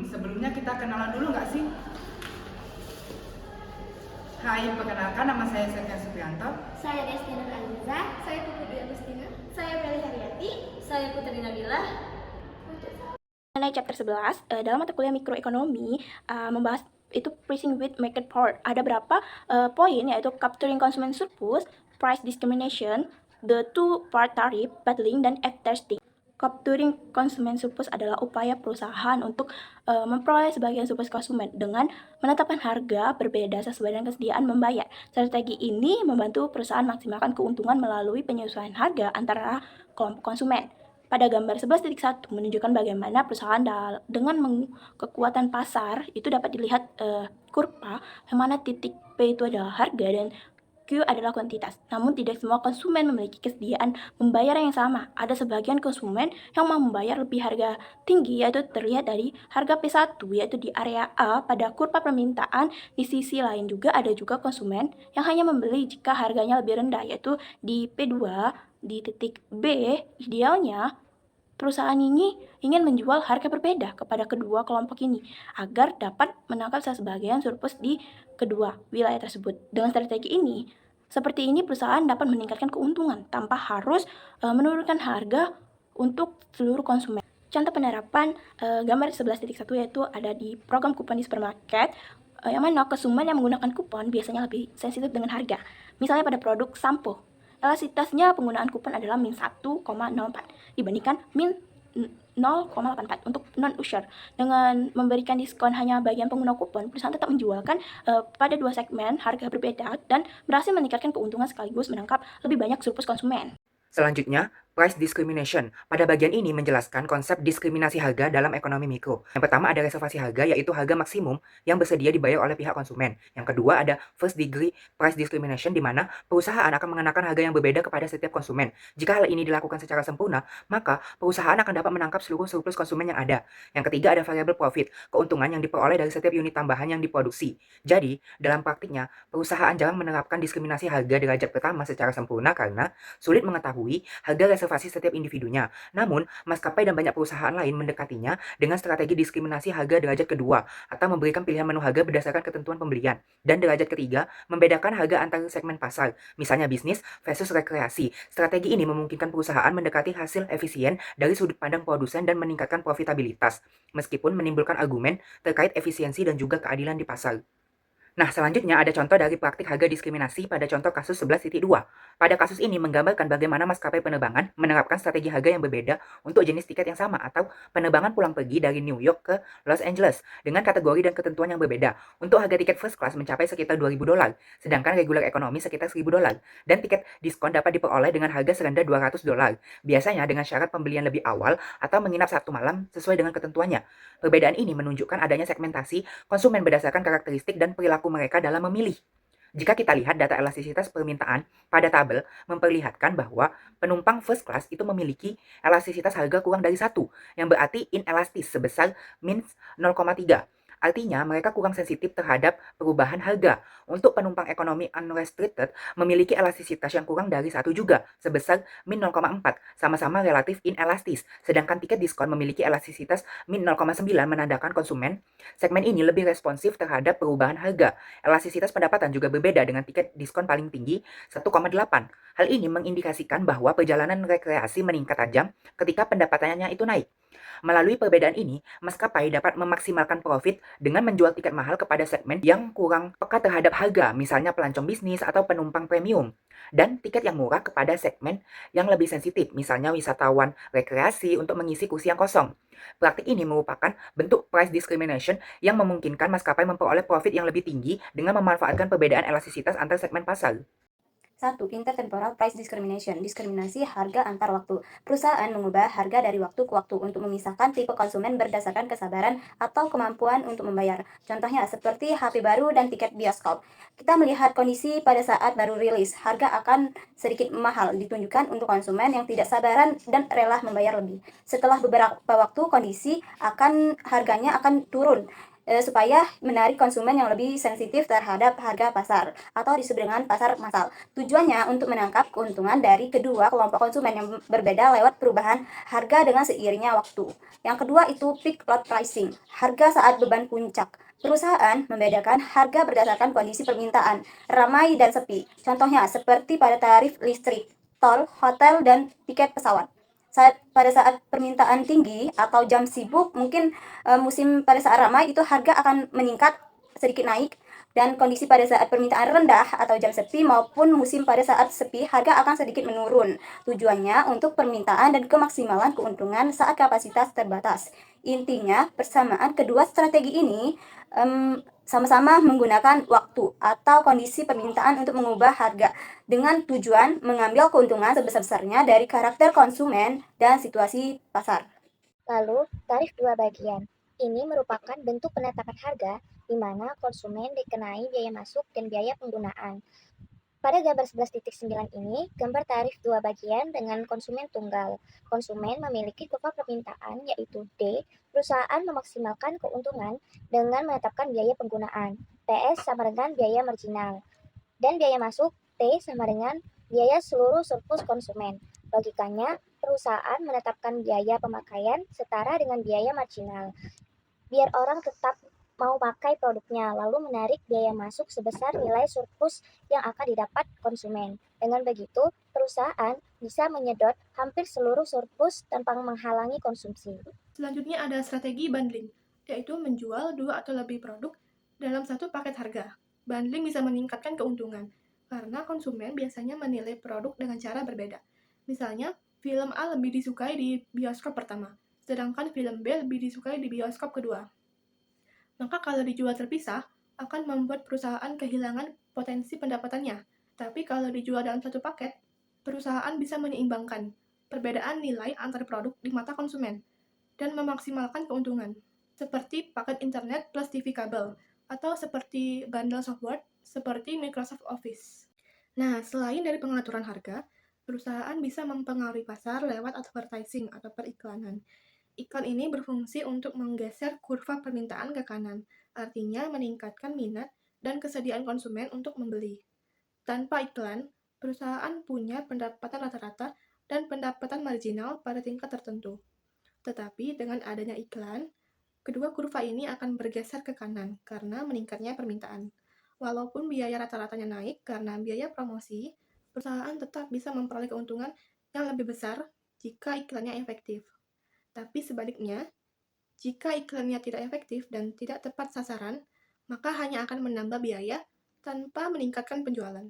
Sebelumnya kita kenalan dulu nggak sih? Hai, perkenalkan nama saya Setia Suprianto. Saya Destina Aliza. Saya Putri Agustina. Saya Meli Haryati. Saya Putri Nabila. Mengenai chapter 11, dalam mata kuliah mikroekonomi membahas itu pricing with market power. Ada berapa poin, yaitu capturing consumer surplus, price discrimination, the two-part tariff, bundling, dan F-testing. Capturing consumer surplus adalah upaya perusahaan untuk memperoleh sebagian surplus konsumen dengan menetapkan harga berbeda sesuai dengan kesediaan membayar. Strategi ini membantu perusahaan maksimalkan keuntungan melalui penyesuaian harga antara kelompok konsumen. Pada gambar 11.1 menunjukkan bagaimana perusahaan dengan kekuatan pasar itu dapat dilihat kurva yang mana titik P itu adalah harga dan Q adalah kuantitas. Namun tidak semua konsumen memiliki kesediaan membayar yang sama. Ada sebagian konsumen yang mau membayar lebih harga tinggi, yaitu terlihat dari harga P1 yaitu di area A pada kurva permintaan. Di sisi lain juga ada juga konsumen yang hanya membeli jika harganya lebih rendah, yaitu di P2. Di titik B, idealnya perusahaan ini ingin menjual harga berbeda kepada kedua kelompok ini agar dapat menangkap sebagian surplus di kedua wilayah tersebut. Dengan strategi ini, seperti ini perusahaan dapat meningkatkan keuntungan tanpa harus menurunkan harga untuk seluruh konsumen. Contoh penerapan gambar 11.1 yaitu ada di program kupon di supermarket, yang mana konsumen yang menggunakan kupon biasanya lebih sensitif dengan harga. Misalnya pada produk sampo, elastisitasnya penggunaan kupon adalah min 1,04 dibandingkan min 0,84 untuk non-user. Dengan memberikan diskon hanya bagian pengguna kupon, perusahaan tetap menjualkan pada dua segmen harga berbeda dan berhasil meningkatkan keuntungan sekaligus menangkap lebih banyak surplus konsumen. Selanjutnya, price discrimination. Pada bagian ini menjelaskan konsep diskriminasi harga dalam ekonomi mikro. Yang pertama ada reservasi harga, yaitu harga maksimum yang bersedia dibayar oleh pihak konsumen. Yang kedua ada first degree price discrimination, di mana perusahaan akan mengenakan harga yang berbeda kepada setiap konsumen. Jika hal ini dilakukan secara sempurna, maka perusahaan akan dapat menangkap seluruh surplus konsumen yang ada. Yang ketiga ada variable profit, keuntungan yang diperoleh dari setiap unit tambahan yang diproduksi. Jadi, dalam praktiknya, perusahaan jarang menerapkan diskriminasi harga derajat pertama secara sempurna karena sulit mengetahui harga reservasi setiap individunya. Namun, maskapai dan banyak perusahaan lain mendekatinya dengan strategi diskriminasi harga derajat kedua atau memberikan pilihan menu harga berdasarkan ketentuan pembelian. Dan derajat ketiga, membedakan harga antar segmen pasar, misalnya bisnis versus rekreasi. Strategi ini memungkinkan perusahaan mendekati hasil efisien dari sudut pandang produsen dan meningkatkan profitabilitas, meskipun menimbulkan argumen terkait efisiensi dan juga keadilan di pasar. Nah, selanjutnya ada contoh dari praktik harga diskriminasi pada contoh kasus 11.2. Pada kasus ini menggambarkan bagaimana maskapai penerbangan menerapkan strategi harga yang berbeda untuk jenis tiket yang sama atau penerbangan pulang pergi dari New York ke Los Angeles dengan kategori dan ketentuan yang berbeda. Untuk harga tiket first class mencapai sekitar $2.000, sedangkan regular ekonomi sekitar $1.000, dan tiket diskon dapat diperoleh dengan harga serendah $200, biasanya dengan syarat pembelian lebih awal atau menginap satu malam sesuai dengan ketentuannya. Perbedaan ini menunjukkan adanya segmentasi konsumen berdasarkan karakteristik dan perilaku mereka dalam memilih. Jika kita lihat data elastisitas permintaan pada tabel memperlihatkan bahwa penumpang first class itu memiliki elastisitas harga kurang dari 1, yang berarti inelastis sebesar min 0,3. Artinya mereka kurang sensitif terhadap perubahan harga. Untuk penumpang ekonomi unrestricted memiliki elastisitas yang kurang dari 1 juga, sebesar min 0,4, sama-sama relatif inelastis. Sedangkan tiket diskon memiliki elastisitas min 0,9, menandakan konsumen segmen ini lebih responsif terhadap perubahan harga. Elastisitas pendapatan juga berbeda dengan tiket diskon paling tinggi 1,8. Hal ini mengindikasikan bahwa perjalanan rekreasi meningkat tajam ketika pendapatannya itu naik. Melalui perbedaan ini, maskapai dapat memaksimalkan profit dengan menjual tiket mahal kepada segmen yang kurang peka terhadap harga, misalnya pelancong bisnis atau penumpang premium, dan tiket yang murah kepada segmen yang lebih sensitif, misalnya wisatawan rekreasi untuk mengisi kursi yang kosong. Praktik ini merupakan bentuk price discrimination yang memungkinkan maskapai memperoleh profit yang lebih tinggi dengan memanfaatkan perbedaan elastisitas antar segmen pasar. 1. Intertemporal price discrimination, diskriminasi harga antar waktu. Perusahaan mengubah harga dari waktu ke waktu untuk memisahkan tipe konsumen berdasarkan kesabaran atau kemampuan untuk membayar. Contohnya seperti HP baru dan tiket bioskop. Kita melihat kondisi pada saat baru rilis, harga akan sedikit mahal ditunjukkan untuk konsumen yang tidak sabaran dan rela membayar lebih. Setelah beberapa waktu, kondisi harganya akan turun supaya menarik konsumen yang lebih sensitif terhadap harga pasar atau disebut dengan pasar massal. Tujuannya untuk menangkap keuntungan dari kedua kelompok konsumen yang berbeda lewat perubahan harga dengan seiringnya waktu. Yang kedua itu peak load pricing, harga saat beban puncak. Perusahaan membedakan harga berdasarkan kondisi permintaan, ramai dan sepi. Contohnya seperti pada tarif listrik, tol, hotel, dan tiket pesawat. Pada saat permintaan tinggi atau jam sibuk, mungkin musim pada saat ramai itu harga akan meningkat sedikit naik, dan kondisi pada saat permintaan rendah atau jam sepi maupun musim pada saat sepi harga akan sedikit menurun. Tujuannya untuk permintaan dan kemaksimalan keuntungan saat kapasitas terbatas. Intinya, persamaan kedua strategi ini sama-sama menggunakan waktu atau kondisi permintaan untuk mengubah harga dengan tujuan mengambil keuntungan sebesar-besarnya dari karakter konsumen dan situasi pasar. Lalu, tarif dua bagian. Ini merupakan bentuk penetapan harga di mana konsumen dikenai biaya masuk dan biaya penggunaan. Pada gambar 11.9 ini, gambar tarif dua bagian dengan konsumen tunggal. Konsumen memiliki kurva permintaan yaitu D, perusahaan memaksimalkan keuntungan dengan menetapkan biaya penggunaan. PS sama dengan biaya marginal. Dan biaya masuk T sama dengan biaya seluruh surplus konsumen. Logikanya, perusahaan menetapkan biaya pemakaian setara dengan biaya marginal. Biar orang tetap mau pakai produknya, lalu menarik biaya masuk sebesar nilai surplus yang akan didapat konsumen. Dengan begitu, perusahaan bisa menyedot hampir seluruh surplus tanpa menghalangi konsumsi. Selanjutnya ada strategi bundling, yaitu menjual dua atau lebih produk dalam satu paket harga. Bundling bisa meningkatkan keuntungan, karena konsumen biasanya menilai produk dengan cara berbeda. Misalnya, film A lebih disukai di bioskop pertama, sedangkan film B lebih disukai di bioskop kedua. Maka kalau dijual terpisah, akan membuat perusahaan kehilangan potensi pendapatannya. Tapi kalau dijual dalam satu paket, perusahaan bisa menyeimbangkan perbedaan nilai antar produk di mata konsumen dan memaksimalkan keuntungan, seperti paket internet plus TV kabel, atau seperti bundle software seperti Microsoft Office. Nah, selain dari pengaturan harga, perusahaan bisa mempengaruhi pasar lewat advertising atau periklanan. Iklan ini berfungsi untuk menggeser kurva permintaan ke kanan, artinya meningkatkan minat dan kesediaan konsumen untuk membeli. Tanpa iklan, perusahaan punya pendapatan rata-rata dan pendapatan marginal pada tingkat tertentu. Tetapi dengan adanya iklan, kedua kurva ini akan bergeser ke kanan karena meningkatnya permintaan. Walaupun biaya rata-ratanya naik karena biaya promosi, perusahaan tetap bisa memperoleh keuntungan yang lebih besar jika iklannya efektif. Tapi sebaliknya, jika iklannya tidak efektif dan tidak tepat sasaran, maka hanya akan menambah biaya tanpa meningkatkan penjualan.